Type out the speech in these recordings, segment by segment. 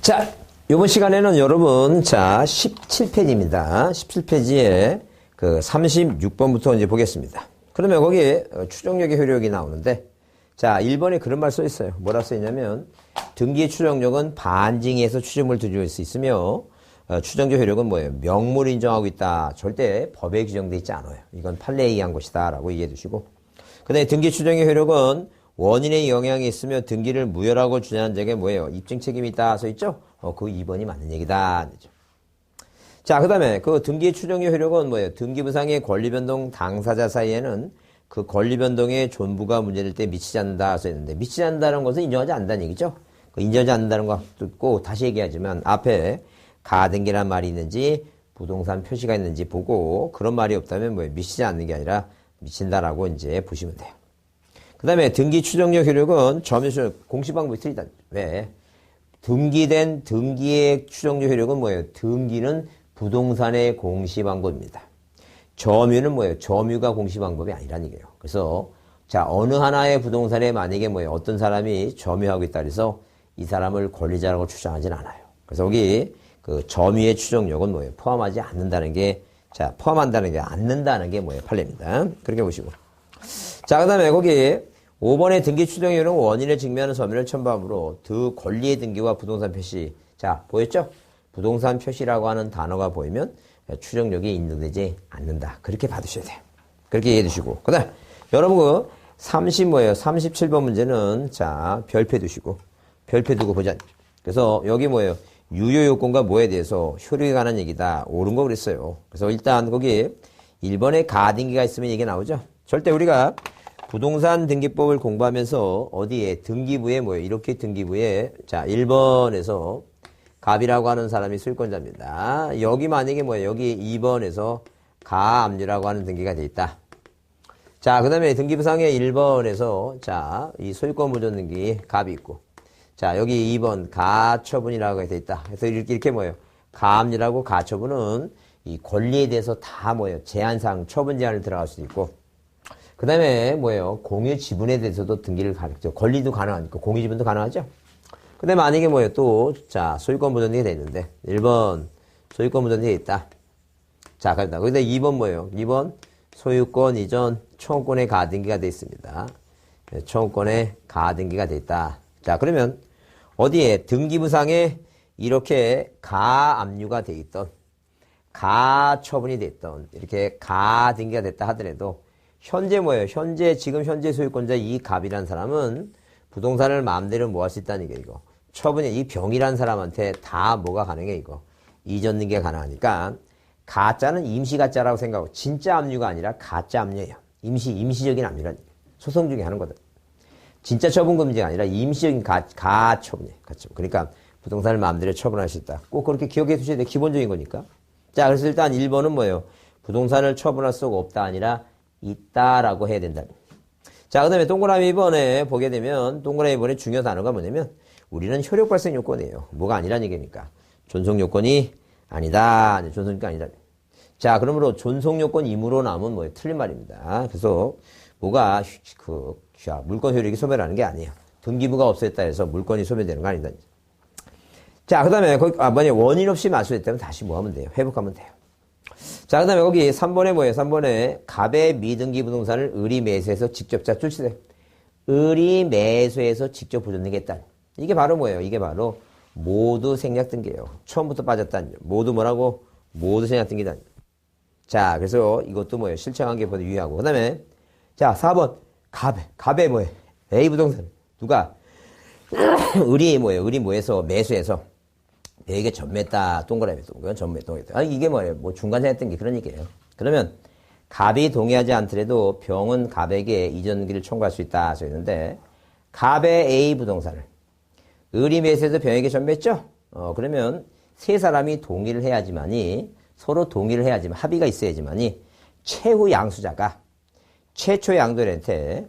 자, 이번 시간에는 여러분, 자, 17페이지입니다. 17페이지에 그 36번부터 이제 보겠습니다. 그러면 거기에 추정력의 효력이 나오는데, 자, 1번에 그런 말 써 있어요. 뭐라 써 있냐면, 등기의 추정력은 반증에서 추정을 드릴 수 있으며, 추정적 효력은 뭐예요? 명물 인정하고 있다. 절대 법에 규정되어 있지 않아요. 이건 판례에 의한 것이다. 라고 얘기해 두시고. 그 다음에 등기 추정의 효력은 원인의 영향이 있으며 등기를 무효라고 주장한 적에 뭐예요? 입증 책임이 있다. 써 있죠? 그 2번이 맞는 얘기다. 자, 그 다음에 그 등기의 추정의 효력은 뭐예요? 등기부상의 권리변동 당사자 사이에는 그 권리변동의 존부가 문제될 때 미치지 않는다. 써 있는데, 미치지 않는다는 것은 인정하지 않는다는 얘기죠? 인정하지 않는다는 거 듣고 다시 얘기하지만 앞에 가등기란 말이 있는지 부동산 표시가 있는지 보고 그런 말이 없다면 뭐예요? 미치지 않는 게 아니라 미친다라고 이제 보시면 돼요. 그 다음에 등기 추정력 효력은 점유수 공시 방법이 틀리다. 왜? 등기된 등기의 추정력 효력은 뭐예요? 등기는 부동산의 공시 방법입니다. 점유는 뭐예요? 점유가 공시 방법이 아니라는 얘기예요. 그래서 자, 어느 하나의 부동산에 만약에 뭐예요? 어떤 사람이 점유하고 있다 그래서 이 사람을 권리자라고 추정하진 않아요. 그래서 여기 그 점유의 추정력은 뭐예요? 포함하지 않는다는 게, 자, 포함한다는 게, 않는다는 게 뭐예요? 판례입니다. 그렇게 보시고. 자, 그 다음에 거기 5번의 등기 추정력은 원인을 증명하는 서면을 첨부함으로 그 권리의 등기와 부동산 표시. 자, 보였죠? 부동산 표시라고 하는 단어가 보이면 추정력이 인정되지 않는다. 그렇게 받으셔야 돼요. 그렇게 이해해 두시고. 그 다음, 여러분 그 37번 문제는 자, 별표 두시고. 별표 두고 보자. 그래서 여기 뭐예요? 유효요건과 뭐에 대해서 효력에 관한 얘기다. 옳은 거 그랬어요. 그래서 일단 거기 1번에 가등기가 있으면 얘기 나오죠. 절대 우리가 부동산 등기법을 공부하면서 어디에 등기부에 뭐예요? 이렇게 등기부에 자 1번에서 갑이라고 하는 사람이 소유권자입니다. 여기 만약에 뭐예요? 여기 2번에서 가압류라고 하는 등기가 돼 있다. 자, 그 다음에 등기부상의 1번에서 자, 이 소유권 보존 등기 갑이 있고 자, 여기 2번 가처분이라고 돼 있다. 그래서 이렇게 뭐예요? 가압류라고 가처분은 이 권리에 대해서 다 뭐예요? 제한상 처분 제한을 들어갈 수도 있고 그 다음에 뭐예요? 공유 지분에 대해서도 등기를 가능하죠. 권리도 가능하니까 공유 지분도 가능하죠. 그 다음에 만약에 뭐예요? 또, 자, 소유권 보존이 돼 있는데, 1번 소유권 보존이 돼 있다. 자, 갑니다. 거기다 2번 뭐예요? 2번 소유권 이전 청구권의 가등기가 돼 있습니다. 청구권의 가등기가 돼 있다. 자, 그러면 어디에 등기부상에 이렇게 가압류가 돼 있던, 가처분이 돼 있던, 이렇게 가등기가 됐다 하더라도 현재 뭐예요? 지금 현재 소유권자 이 갑이라는 사람은 부동산을 마음대로 뭐 할 수 있다는 게 이거. 처분이 이 병이라는 사람한테 다 뭐가 가능해 이거. 이전 등기가 가능하니까 가짜는 임시 가짜라고 생각하고 진짜 압류가 아니라 가짜 압류예요. 임시적인 압류란 소송 중에 하는 거다. 진짜 처분 금지가 아니라 임시적인 가처분이에요. 가처분. 그러니까 부동산을 마음대로 처분할 수 있다. 꼭 그렇게 기억해 두셔야 돼. 기본적인 거니까. 자, 그래서 일단 1번은 뭐예요? 부동산을 처분할 수가 없다 아니라 있다라고 해야 된다. 자, 그 다음에 동그라미 2번에 보게 되면 동그라미 2번의 중요 단어가 뭐냐면 우리는 효력 발생 요건이에요. 뭐가 아니란 얘기니까. 존속 요건이 아니다. 존속 요건이 아니다. 자, 그러므로 존속 요건이므로 남은 뭐예요? 틀린 말입니다. 그래서 뭐가 물권 효력이 소멸하는 게 아니에요. 등기부가 없어졌다 해서 물권이 소멸되는 거 아니다. 자, 그 다음에 원인 없이 말소됐다면 다시 뭐 하면 돼요? 회복하면 돼요. 자, 그 다음에 거기 3번에 뭐예요? 3번에 갑의 미등기 부동산을 의리매수해서 직접 출시돼요. 의리매수해서 직접 보존하겠다. 이게 바로 뭐예요? 이게 바로 모두 생략등기예요. 처음부터 빠졌다는 점. 모두 뭐라고? 모두 생략등기다. 자, 그래서 이것도 뭐예요? 실천관계보다 유의하고. 그 다음에 자, 4번 갑의 뭐예요? A 부동산 누가? 의리매수해서 매수해서 배에게 전매했다. 동그라미 전매했다. 아니, 이게 뭐예요? 뭐 중간생했던 게 그런 얘기예요. 그러면 갑이 동의하지 않더라도 병은 갑에게 이전기를 청구할 수 있다. 써 있는데 갑의 A 부동산을 의리매수해서 병에게 전매했죠? 그러면 세 사람이 동의를 해야지만이 서로 동의를 해야지만 합의가 있어야지만이 최후 양수자가 최초 양도인한테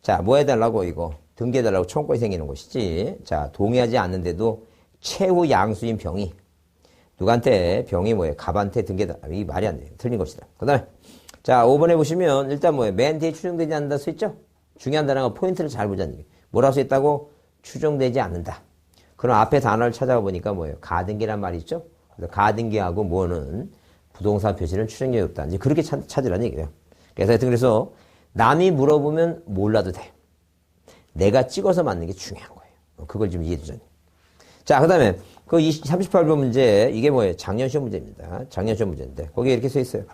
자, 뭐 해달라고 이거 등기해달라고 청구권이 생기는 것이지. 자, 동의하지 않는데도 최후 양수인 병이 누구한테 병이 뭐예요? 갑한테 등기다. 이 말이 안 돼요. 틀린 것이다. 그 다음에 자 5번에 보시면 일단 뭐예요? 맨 뒤에 추정되지 않는다 써 있죠? 중요한 단어가 포인트를 잘 보자는 얘기예요. 뭐라고 써 있다고? 추정되지 않는다. 그럼 앞에 단어를 찾아보니까 뭐예요? 가등기란 말이 있죠? 그래서 가등기하고 뭐는 부동산 표시는 추정력이 없다. 이제 그렇게 찾으라는 얘기예요. 그래서 하여튼 그래서 남이 물어보면 몰라도 돼. 내가 찍어서 맞는 게 중요한 거예요. 그걸 좀 이해해 주자니. 자, 그 다음에 그 38번 문제, 이게 뭐예요? 작년 시험 문제입니다. 작년 시험 문제인데, 거기에 이렇게 써 있어요.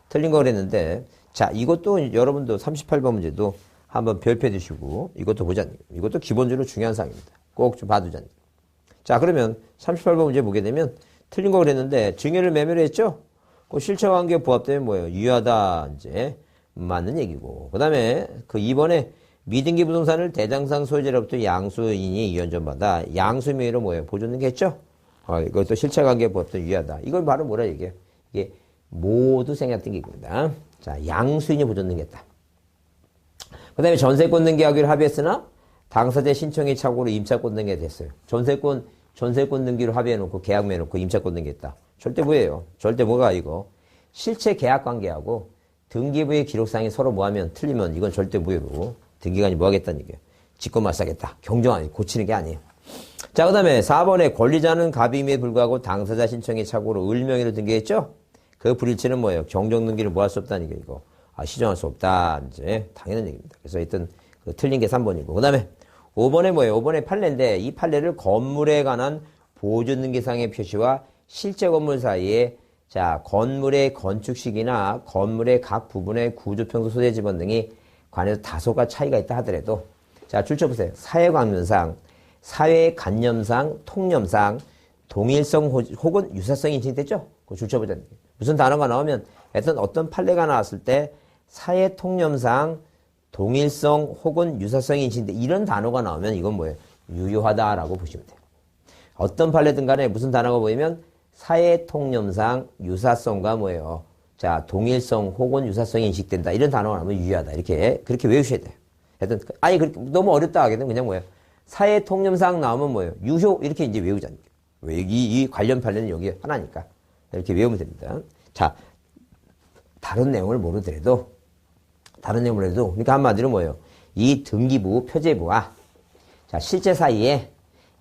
틀린 거 그랬는데, 자, 이것도 여러분도 38번 문제도 한번 별표해 주시고, 이것도 보자니. 이것도 기본적으로 중요한 사항입니다. 꼭 좀 봐두자니. 자, 그러면 38번 문제 보게 되면, 틀린 거 그랬는데, 증여를 매매를 했죠? 그 실체관계 부합되면 뭐예요? 유효하다, 이제, 맞는 얘기고. 그 다음에 그 2번에 미등기 부동산을 대장상 소유자로부터 양수인이 이연전받아 양수명의로 뭐예요? 보존등기 했죠? 이것도 실체관계 부합도 유효하다. 이걸 바로 뭐라 얘기해요? 이게 모두 생략등기입니다. 자, 양수인이 보존등기 했다. 그 다음에 전세권 등기하기로 합의했으나 당사자 신청의 착오로 임차권 등기가 됐어요. 전세권 등기로 합의해놓고 계약 맺어놓고 임차권 등기했다. 절대부예요. 절대부가 이거. 실체 계약 관계하고 등기부의 기록상이 서로 뭐하면 틀리면 이건 절대부예로 등기관이 뭐하겠다는 얘기예요. 직권말사하겠다. 경정 고치는 게 아니에요. 자, 그 다음에 4번에 권리자는 갑임에 불구하고 당사자 신청의 착오로 을명의로 등기했죠? 그 불일치는 뭐예요? 경정등기를 뭐 할 수 없다는 얘기예요. 이거. 시정할 수 없다. 이제 당연한 얘기입니다. 그래서 하여튼 틀린 게 3번이고. 그 다음에 5번에 뭐예요? 5번에 판례인데 이 판례를 건물에 관한 보존등기상의 표시와 실제 건물 사이에 자, 건물의 건축 시기나 건물의 각 부분의 구조평수 소재 지번 등이 관해서 다소가 차이가 있다 하더라도 자, 줄쳐보세요. 사회관념상, 사회관념상, 통념상, 동일성 혹은 유사성이 인증됐죠? 그거 줄쳐보자. 무슨 단어가 나오면 하여튼 어떤 판례가 나왔을 때 사회통념상, 동일성 혹은 유사성이 인증돼 이런 단어가 나오면 이건 뭐예요? 유효하다라고 보시면 돼요. 어떤 판례든 간에 무슨 단어가 보이면 사회통념상 유사성과 뭐예요? 자, 동일성 혹은 유사성이 인식된다. 이런 단어가 나오면 유효하다. 그렇게 외우셔야 돼요. 하여튼, 그렇게 너무 어렵다 하게 되면 그냥 뭐예요? 사회통념상 나오면 뭐예요? 유효, 이렇게 이제 외우자는 거예요. 왜? 이 관련 판례는 여기 하나니까. 이렇게 외우면 됩니다. 자, 다른 내용을 모르더라도, 그러니까 한마디로 뭐예요? 이 등기부, 표제부와 자, 실제 사이에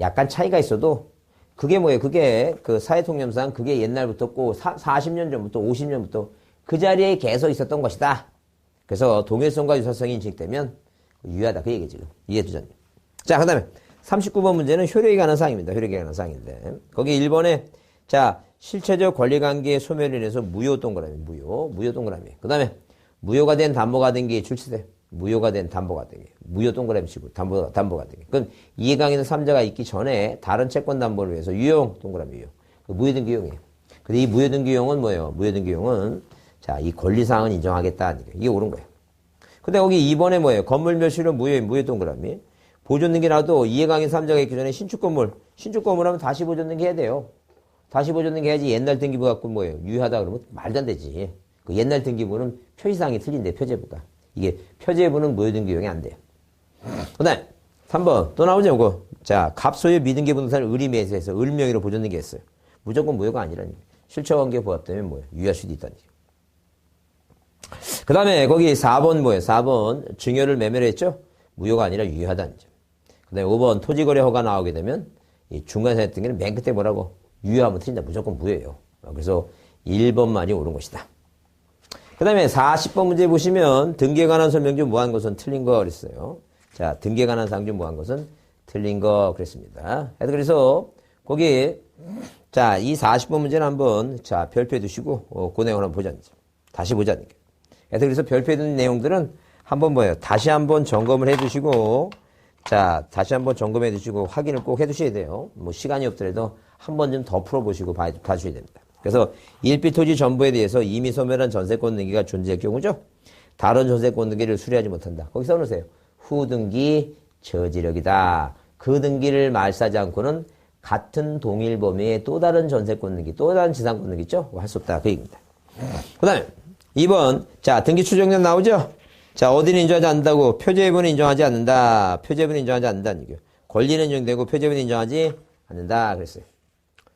약간 차이가 있어도 그게 뭐예요? 그게 그 사회통념상 그게 옛날부터 40년 전부터 50년부터 그 자리에 계속 있었던 것이다. 그래서 동일성과 유사성이 인식되면 유효하다. 그 얘기 지금. 이해되죠? 자, 그 다음에 39번 문제는 효력에 관한 사항입니다. 효력에 관한 사항인데 거기 1번에 자, 실체적 권리관계의 소멸로 인해서 무효 동그라미. 그 다음에 무효가 된 담보가등기 출시돼. 무효가 된 담보가등기. 무효 동그라미 치고 담보가등기. 그건 이해강의는 3자가 있기 전에 다른 채권 담보를 위해서 유용 동그라미 유용. 그 무효등기용이에요. 근데 이 무효등기용은 뭐예요? 무효등기용은 자, 이 권리사항은 인정하겠다. 이게 옳은 거예요. 근데 거기 2번에 뭐예요? 건물 멸실은 무효 동그라미. 보존등기 나도 이해강의 3자가 있기 전에 신축 건물 하면 다시 보존등기 해야 돼요. 다시 보존등기 해야지 옛날 등기부 갖고 뭐예요? 유효하다 그러면 말도 안 되지. 그 옛날 등기부는 표시사항이 틀린데 표제부가. 이게 표제부는 무효등기용이 안 돼요. 그 다음에 3번 또 나오죠 이거. 자, 갑소유 미등기 부동산을 을임해서 을명의로 보존등기 했어요. 무조건 무효가 아니라는 얘기예요. 실체관계 부합되면 뭐예요? 유효할 수도 있다는 얘기예요. 그 다음에 거기 4번 뭐예요? 4번 증여를 매매를 했죠? 무효가 아니라 유효하다는 점. 그 다음에 5번 토지거래 허가 나오게 되면 이 중간사회 등기는 맨 끝에 뭐라고? 유효하면 틀린다. 무조건 무효예요. 그래서 1번 말이 옳은 것이다. 그 다음에 40번 문제 보시면 등기에 관한 설명 중 뭐한 것은 틀린 거 그랬어요. 자, 등기에 관한 사항 중 뭐한 것은 틀린 거 그랬습니다. 그래서 거기 자, 이 40번 문제는 한번 자, 별표해 두시고 그 내용을 한번 보자는 점. 다시 보자는 게. 그래서 별표해 둔 내용들은 한번 뭐예요? 다시 한번 점검을 해 두시고 자, 다시 한번 점검해 두시고 확인을 꼭 해 두셔야 돼요. 뭐 시간이 없더라도 한 번 좀 더 풀어보시고 봐주셔야 됩니다. 그래서 일비 토지 전부에 대해서 이미 소멸한 전세권 등기가 존재할 경우죠. 다른 전세권 등기를 수리하지 못한다. 거기 써놓으세요. 후등기 저지력이다. 그 등기를 말사하지 않고는 같은 동일 범위의 또 다른 전세권 등기, 또 다른 지상권 등기 있죠? 할 수 없다. 그 얘기입니다. 그 다음에 2번 자, 등기 추정년 나오죠? 자, 어디는 인정하지 않는다고? 표제부는 인정하지 않는다. 표제부는 인정하지 않는다는 얘기예요. 권리는 인정되고 표제부는 인정하지 않는다. 그랬어요.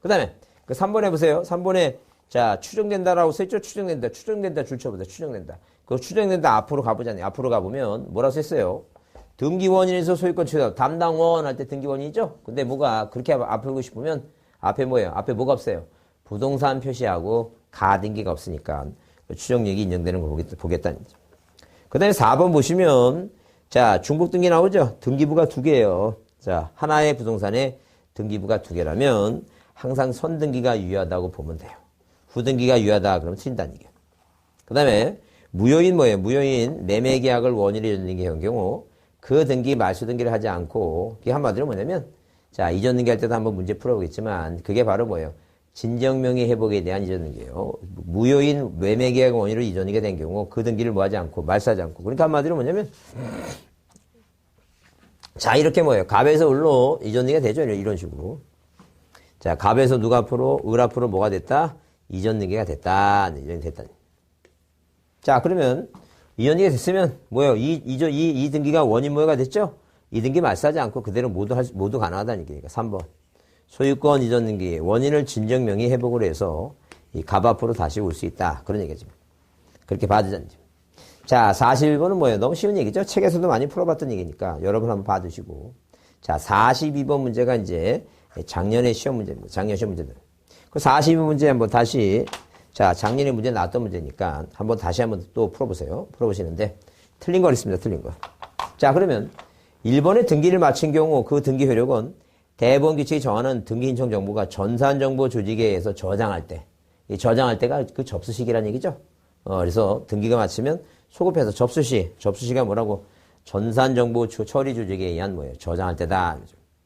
그 다음에 그 3번 해보세요. 3번에 자, 추정된다라고 써있죠? 추정된다 줄쳐보자. 추정된다. 그 추정된다 앞으로 가보자니. 앞으로 가보면 뭐라고 써있어요? 등기원인에서 소유권 취득, 담당원 할 때 등기원인이죠? 근데 뭐가, 그렇게 앞으로 싶으면, 앞에 뭐예요? 앞에 뭐가 없어요? 부동산 표시하고 가등기가 없으니까, 추정력이 인정되는 걸 보겠다는 거죠. 그 다음에 4번 보시면, 자, 중복 등기 나오죠? 등기부가 2개예요. 자, 하나의 부동산에 등기부가 2개라면, 항상 선등기가 유효하다고 보면 돼요. 후등기가 유효하다 그러면 틀린다는 얘기예요. 그 다음에, 무효인 뭐예요? 무효인 매매 계약을 원인으로 이전 등기한 경우, 그 등기 말소 등기를 하지 않고, 그게 한마디로 뭐냐면, 자, 이전 등기할 때도 한번 문제 풀어보겠지만, 그게 바로 뭐예요? 진정명의 회복에 대한 이전 등기예요. 무효인 매매 계약 원인으로 이전 등기가 된 경우, 그 등기를 뭐 하지 않고, 말소하지 않고. 그러니까 한마디로 뭐냐면, 자, 이렇게 뭐예요? 갑에서 을로 이전 등기가 되죠? 이런 식으로. 자, 갑에서 누가 앞으로, 을 앞으로 뭐가 됐다? 이전 등기가 됐다. 이전이 됐다. 자, 그러면, 이전 등기가 됐으면, 뭐예요? 이 등기가 원인 무효가 됐죠? 이 등기 말소하지 않고 그대로 모두 가능하다는 얘기니까. 3번. 소유권 이전 등기, 원인을 진정 명의 회복으로 해서, 이 갑 앞으로 다시 올 수 있다. 그런 얘기지. 그렇게 봐주자는 얘기. 자, 41번은 뭐예요? 너무 쉬운 얘기죠? 책에서도 많이 풀어봤던 얘기니까, 여러분 한번 봐주시고. 자, 42번 문제가 이제, 작년의 시험 문제입니다. 작년 시험 문제들. 그 42번 문제 한번 다시, 자, 작년에 문제 나왔던 문제니까 한번 다시 한번 또 풀어보세요. 풀어보시는데 틀린 거 있습니다. 틀린 거. 자, 그러면 1번의 등기를 마친 경우 그 등기 효력은 대법원 규칙이 정하는 등기 신청 정보가 전산정보 조직에 의해서 저장할 때, 이 저장할 때가 그 접수식이라는 얘기죠. 그래서 등기가 마치면 소급해서 접수시가 뭐라고? 전산정보 처리 조직에 의한 뭐예요? 저장할 때다.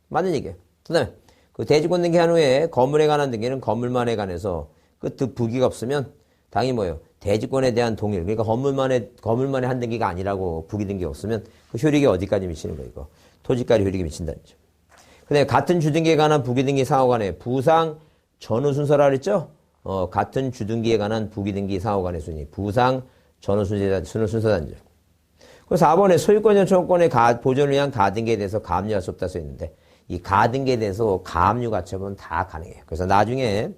맞는 얘기예요. 그 다음에 그 대지권 등기한 후에 건물에 관한 등기는 건물만에 관해서 그 부기가 없으면 당연히 뭐예요? 대지권에 대한 동일. 그러니까 건물만에 한 등기가 아니라고 부기 등기 없으면 그 효력이 어디까지 미치는 거예요? 이거. 토지까지 효력이 미친다는 거죠. 근데 같은 주등기에 관한 부기 등기 상호 간의 부상 전후 순서라 그랬죠? 같은 주등기에 관한 부기 등기 상호 간의 순위. 부상 전후 순서라는 거죠. 그래서 4번에 소유권 전초권의 보존을 위한 가등기에 대해서 가압류할 수 없다 써 있는데 이 가등기에 대해서 가압류 가처분 다 가능해요. 그래서 나중에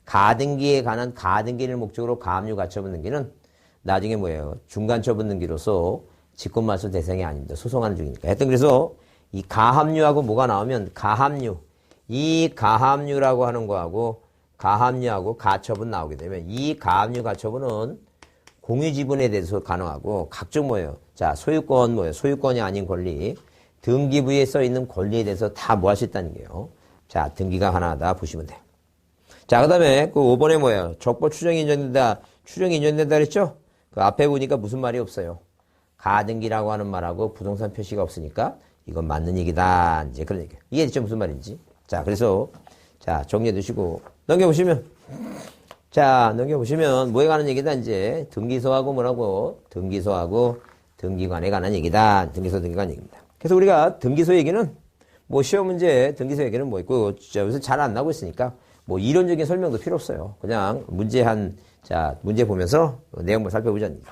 가등기에 관한 가등기를 목적으로 가압류 가처분 등기는 나중에 뭐예요? 중간처분 등기로서 직권말소 대상이 아닙니다. 소송하는 중이니까. 하여튼 그래서 이 가압류하고 뭐가 나오면 가압류. 이 가압류라고 하는 거하고 가압류하고 가처분 나오게 되면 이 가압류 가처분은 공유지분에 대해서 가능하고 각종 뭐예요? 자, 소유권 뭐예요? 소유권이 아닌 권리. 등기부에 써 있는 권리에 대해서 다 뭐 할 수 있다는 게요. 자, 등기가 하나하다 보시면 돼요. 자, 그 다음에 그 5번에 뭐예요? 적법 추정이 인정된다. 추정이 인정된다 그랬죠? 그 앞에 보니까 무슨 말이 없어요. 가등기라고 하는 말하고 부동산 표시가 없으니까 이건 맞는 얘기다. 이제 그런 얘기예요. 이게 진짜 무슨 말인지. 자, 그래서 자, 정리해 두시고 넘겨보시면 자, 넘겨보시면 뭐에 관한 얘기다 이제 등기소하고 뭐라고? 등기소하고 등기관에 관한 얘기다. 등기소 등기관 얘기입니다. 그래서 우리가 등기소 얘기는 뭐 시험 문제 등기소 얘기는 뭐 있고 요새 잘 안 나오고 있으니까 뭐 이론적인 설명도 필요 없어요. 그냥 문제 보면서 내용만 살펴보자는 얘기.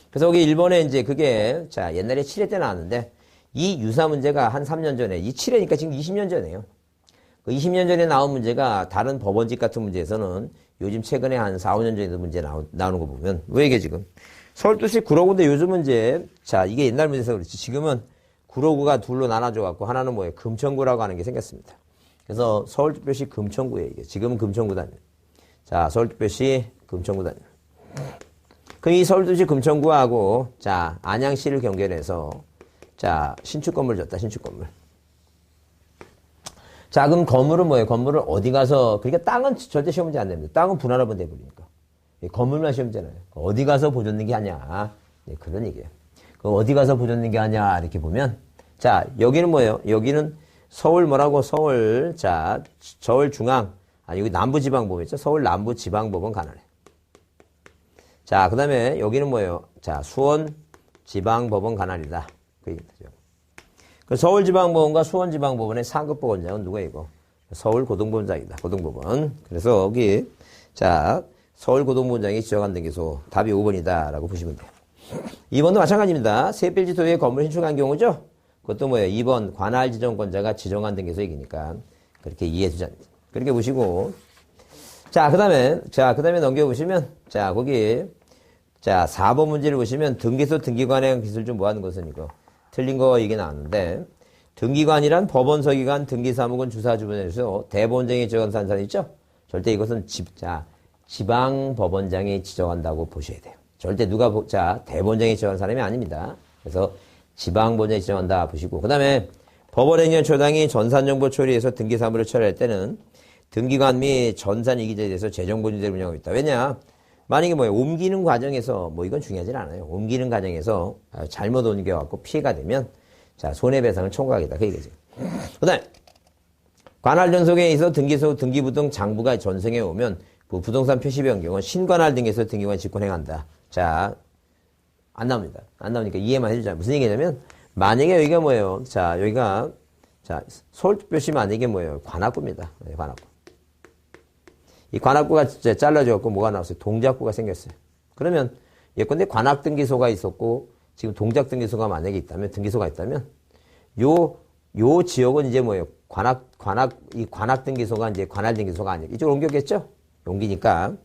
그래서 여기 1번에 이제 그게 자, 옛날에 7회 때 나왔는데 이 유사 문제가 한 3년 전에 이 7회니까 지금 20년 전이에요. 그 20년 전에 나온 문제가 다른 법원집 같은 문제에서는 요즘 최근에 한 4, 5년 전에도 문제 나오는 거 보면 왜 이게 지금 서울도시 구로구인데 요즘은 이제 자, 이게 옛날 문제에서 그렇지 지금은 구로구가 둘로 나눠져 갖고 하나는 뭐예요? 금천구라고 하는 게 생겼습니다. 그래서 서울특별시 금천구예요, 이게. 지금은 금천구단. 자, 서울특별시 금천구단. 그럼 이 서울특별시 금천구하고, 자, 안양시를 경계해서, 자, 신축 건물 줬다, 신축 건물. 자, 그럼 건물은 뭐예요? 건물을 어디 가서, 그러니까 땅은 절대 시험 문제 안 됩니다. 땅은 분할하면 돼버리니까. 건물만 시험 문제잖아요. 어디 가서 보존등기 하냐. 네, 그런 얘기예요. 그 어디 가서 보존등기 하냐, 이렇게 보면. 자, 여기는 뭐예요? 여기는 서울 뭐라고? 서울, 자, 서울중앙, 아니, 여기 남부지방법원 있죠? 서울 남부지방법원 관할에. 자, 그 다음에 여기는 뭐예요? 자, 수원지방법원 관할이다. 그 얘기죠. 그 서울지방법원과 수원지방법원의 상급법원장은 누가 이거? 서울고등법원장이다. 고등법원. 그래서 여기, 자, 서울고등법원장이 지정한 등기소. 답이 5번이다. 라고 보시면 돼요. 2번도 마찬가지입니다. 세필지 소유의 건물 신축한 경우죠? 그것도 뭐예요? 2번 관할 지정권자가 지정한 등기소 얘기니까 그렇게 이해해 주자. 그렇게 보시고 자, 그다음에 넘겨 보시면 자, 거기 자, 4번 문제를 보시면 등기소 등기관의 기술 좀 뭐 하는 것은 이거 틀린 거 이게 나왔는데 등기관이란 법원 서기관 등기사무관 주사주변에서 대법원장이 지정한 사람 있죠? 절대 이것은 지방법원장이 지정한다고 보셔야 돼요. 절대 누가 대법원장이 지정한 사람이 아닙니다. 그래서 지방법원장이 지정한다 보시고 그 다음에 법원행정 처장이 전산정보 처리해서 등기사무를 처리할 때는 등기관 및 전산이기자에 대해서 재정보증제를 운영하고 있다. 왜냐? 만약에 옮기는 과정에서 이건 중요하진 않아요. 옮기는 과정에서 잘못 옮겨갖고 피해가 되면 손해배상을 청구하겠다. 그 얘기죠. 그 다음에 관할 전속에 있어 등기소, 등기부 등 장부가 전성에 오면 부동산 표시 변경은 신관할 등에서 등기관이 직권행한다. 안 나옵니다. 안 나오니까 이해만 해주자. 무슨 얘기냐면 만약에 여기가 뭐예요? 여기가 서울특별시 만약에 뭐예요? 관악구입니다. 네, 관악구. 이 관악구가 잘라져갖고 뭐가 나왔어요? 동작구가 생겼어요. 그러면 예컨대 관악등기소가 있었고 지금 동작등기소가 만약에 있다면 등기소가 있다면 요 지역은 이제 뭐예요? 이 관악등기소가 이제 관할등기소가 아니에요. 이쪽으로 옮겼겠죠? 옮기니까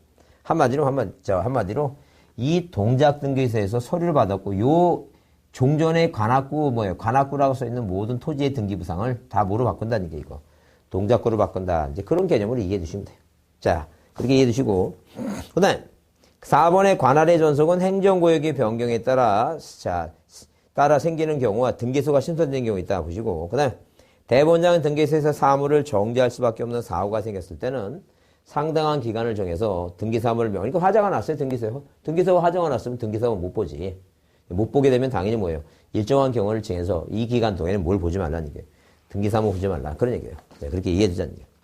한마디로 이 동작등기소에서 서류를 받았고 요 종전의 관악구라고 써있는 모든 토지의 등기부상을 다 뭐로 바꾼다는 게 이거. 동작구로 바꾼다. 이제 그런 개념으로 이해해 주시면 돼요. 그렇게 이해해 주시고. 그 다음에 4번의 관할의 전속은 행정구역의 변경에 따라 생기는 경우와 등기소가 신설된 경우 있다 보시고. 그 다음에 대법원장은 등기소에서 사무를 정지할 수밖에 없는 사고가 생겼을 때는 상당한 기간을 정해서 등기사무를 그러니까 화자가 났어요. 등기소가 화자가 났으면 등기사무 못 보지. 못 보게 되면 당연히 뭐예요? 일정한 경우를 정해서 이 기간 동안에는 뭘 보지 말라는 얘기예요. 등기사무 보지 말라. 그런 얘기예요. 그렇게 이해해 주자는 얘기예요.